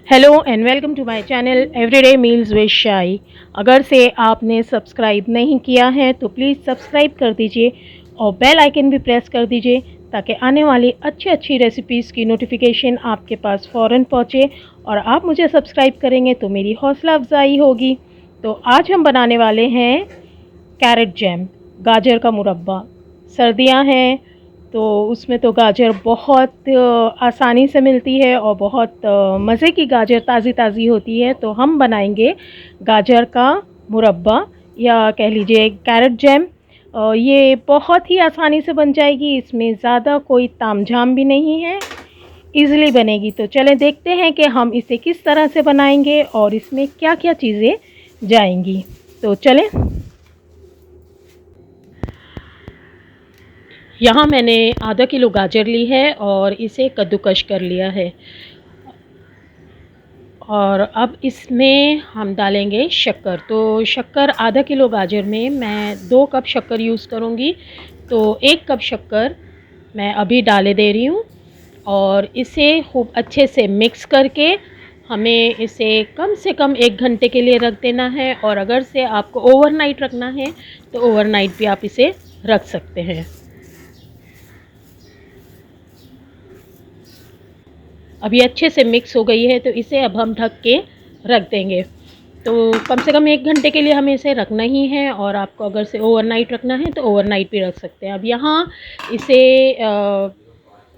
Hello and welcome to my channel everyday meals with Shai. अगर से आपने सब्सक्राइब नहीं किया है तो प्लीज़ सब्सक्राइब कर दीजिए और बेल आइकन भी प्रेस कर दीजिए ताकि आने वाली अच्छी अच्छी रेसिपीज़ की नोटिफिकेशन आपके पास फ़ौरन पहुँचे। और आप मुझे सब्सक्राइब करेंगे तो मेरी हौसला अफजाई होगी। तो आज हम बनाने वाले हैं कैरेट जैम, गाजर का मुरब्बा। सर्दियां हैं तो उसमें तो गाजर बहुत आसानी से मिलती है और बहुत मज़े की गाजर ताज़ी ताज़ी होती है। तो हम बनाएंगे गाजर का मुरब्बा या कह लीजिए कैरेट जैम। ये बहुत ही आसानी से बन जाएगी, इसमें ज़्यादा कोई तामझाम भी नहीं है, इजीली बनेगी। तो चलें देखते हैं कि हम इसे किस तरह से बनाएंगे और इसमें क्या क्या चीज़ें जाएंगी। तो चलें। यहाँ मैंने आधा किलो गाजर ली है और इसे कद्दूकश कर लिया है। और अब इसमें हम डालेंगे शक्कर। तो शक्कर आधा किलो गाजर में मैं 2 कप शक्कर यूज़ करूँगी। तो 1 कप शक्कर मैं अभी डाले दे रही हूँ और इसे खूब अच्छे से मिक्स करके हमें इसे कम से कम 1 घंटे के लिए रख देना है। और अगर से आपको ओवरनाइट रखना है तो ओवरनाइट भी आप इसे रख सकते हैं। अभी अच्छे से मिक्स हो गई है तो इसे अब हम ढक के रख देंगे। तो कम से कम 1 घंटे के लिए हमें इसे रखना ही है। और आपको अगर से ओवरनाइट रखना है तो ओवरनाइट भी रख सकते हैं। अब यहाँ इसे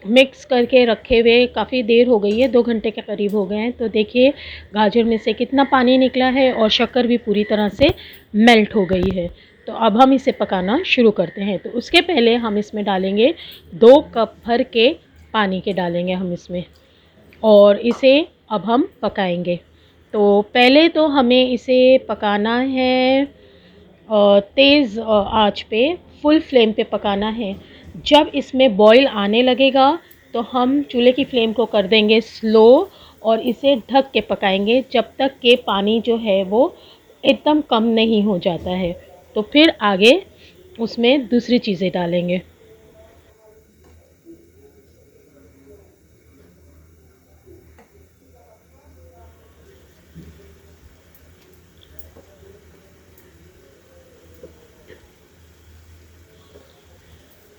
मिक्स करके रखे हुए काफ़ी देर हो गई है, 2 घंटे के करीब हो गए हैं। तो देखिए गाजर में से कितना पानी निकला है और शक्कर भी पूरी तरह से मेल्ट हो गई है। तो अब हम इसे पकाना शुरू करते हैं। तो उसके पहले हम इसमें डालेंगे 2 कप भर के पानी के डालेंगे हम इसमें और इसे अब हम पकाएंगे। तो पहले तो हमें इसे पकाना है तेज़ आंच पे, फुल फ्लेम पे पकाना है। जब इसमें बॉईल आने लगेगा तो हम चूल्हे की फ्लेम को कर देंगे स्लो और इसे ढक के पकाएंगे जब तक कि पानी जो है वो एकदम कम नहीं हो जाता है। तो फिर आगे उसमें दूसरी चीज़ें डालेंगे।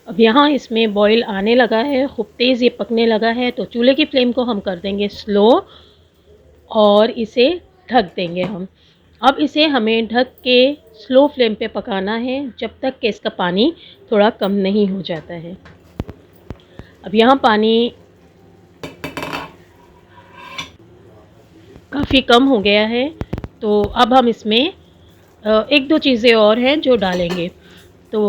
अब यहाँ इसमें बॉईल आने लगा है, खूब तेज़ ये पकने लगा है। तो चूल्हे की फ्लेम को हम कर देंगे स्लो और इसे ढक देंगे हम। अब इसे हमें ढक के स्लो फ्लेम पे पकाना है जब तक कि इसका पानी थोड़ा कम नहीं हो जाता है। अब यहाँ पानी काफ़ी कम हो गया है। तो अब हम इसमें एक दो चीज़ें और हैं जो डालेंगे। तो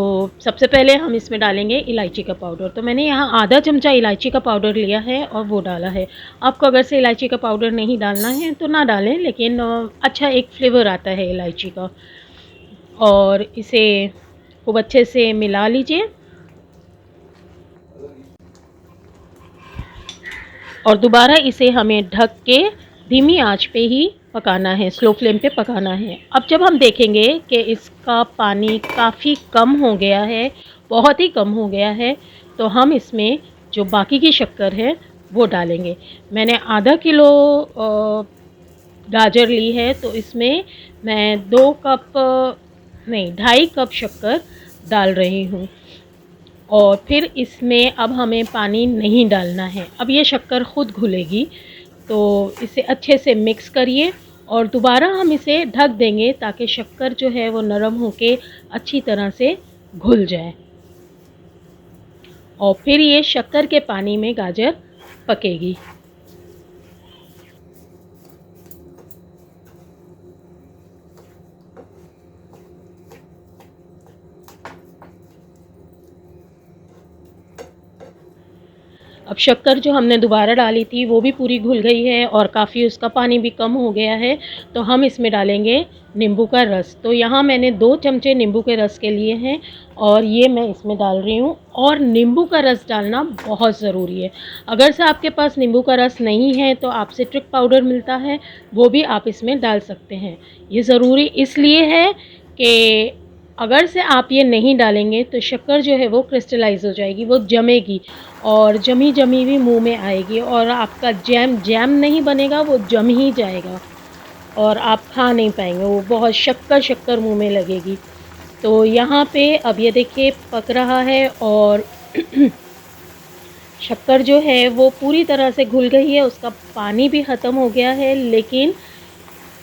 सबसे पहले हम इसमें डालेंगे इलायची का पाउडर। तो मैंने यहाँ आधा चमचा इलायची का पाउडर लिया है और वो डाला है। आपको अगर से इलायची का पाउडर नहीं डालना है तो ना डालें, लेकिन अच्छा एक फ्लेवर आता है इलायची का। और इसे खूब अच्छे से मिला लीजिए और दोबारा इसे हमें ढक के धीमी आंच पे ही पकाना है, स्लो फ्लेम पे पकाना है। अब जब हम देखेंगे कि इसका पानी काफ़ी कम हो गया है, बहुत ही कम हो गया है, तो हम इसमें जो बाकी की शक्कर है वो डालेंगे। मैंने आधा किलो गाजर ली है तो इसमें मैं 2 कप नहीं 2.5 कप शक्कर डाल रही हूँ। और फिर इसमें अब हमें पानी नहीं डालना है, अब ये शक्कर ख़ुद घुलेगी। तो इसे अच्छे से मिक्स करिए और दोबारा हम इसे ढक देंगे ताकि शक्कर जो है वो नरम होके अच्छी तरह से घुल जाए और फिर ये शक्कर के पानी में गाजर पकेगी। अब शक्कर जो हमने दोबारा डाली थी वो भी पूरी घुल गई है और काफ़ी उसका पानी भी कम हो गया है। तो हम इसमें डालेंगे नींबू का रस। तो यहाँ मैंने 2 चमचे नींबू के रस के लिए हैं और ये मैं इसमें डाल रही हूँ। और नींबू का रस डालना बहुत ज़रूरी है। अगर से आपके पास नींबू का रस नहीं है तो आप सिट्रिक पाउडर मिलता है, वो भी आप इसमें डाल सकते हैं। ये ज़रूरी इसलिए है कि अगर से आप ये नहीं डालेंगे तो शक्कर जो है वो क्रिस्टलाइज़ हो जाएगी, वो जमेगी और जमी जमी हुई मुँह में आएगी और आपका जैम जैम नहीं बनेगा, वो जम ही जाएगा और आप खा नहीं पाएँगे, वो बहुत शक्कर शक्कर मुँह में लगेगी। तो यहाँ पे अब ये देखिए पक रहा है और शक्कर जो है वो पूरी तरह से घुल गई है, उसका पानी भी ख़त्म हो गया है, लेकिन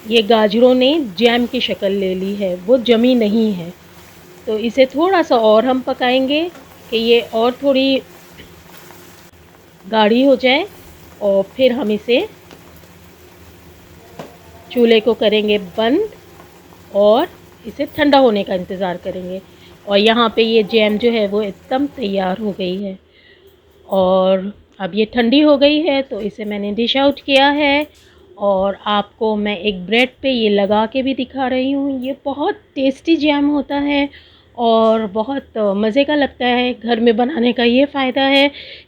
ये गाजरों ने जैम की शक्ल ले ली है, वो जमी नहीं है। तो इसे थोड़ा-सा और हम पकाएंगे कि ये और थोड़ी गाढ़ी हो जाए और फिर हम इसे चूल्हे को करेंगे बंद और इसे ठंडा होने का इंतज़ार करेंगे। और यहाँ पे ये जैम जो है वो एकदम तैयार हो गई है और अब ये ठंडी हो गई है तो इसे मैंने डिश आउट किया है और आपको मैं एक ब्रेड पे ये लगा के भी दिखा रही हूँ। ये बहुत टेस्टी जैम होता है और बहुत मज़े का लगता है। घर में बनाने का ये फ़ायदा है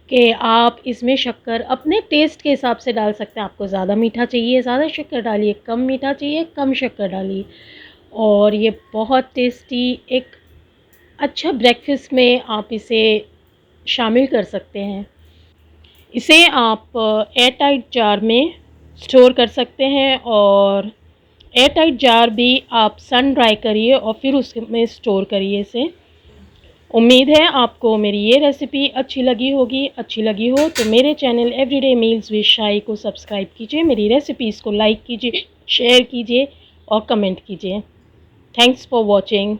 कि आप इसमें शक्कर अपने टेस्ट के हिसाब से डाल सकते हैं। आपको ज़्यादा मीठा चाहिए ज़्यादा शक्कर डालिए, कम मीठा चाहिए कम शक्कर डालिए। और ये बहुत टेस्टी एक अच्छा ब्रेकफ़ास्ट में आप इसे शामिल कर सकते हैं। इसे आप एयर टाइट जार में स्टोर कर सकते हैं और एयर टाइट जार भी आप सन ड्राई करिए और फिर उसमें स्टोर करिए इसे। उम्मीद है आपको मेरी ये रेसिपी अच्छी लगी होगी। अच्छी लगी हो तो मेरे चैनल एवरीडे मील्स विद शाई को सब्सक्राइब कीजिए, मेरी रेसिपीज़ को लाइक कीजिए, शेयर कीजिए और कमेंट कीजिए। Thanks for watching.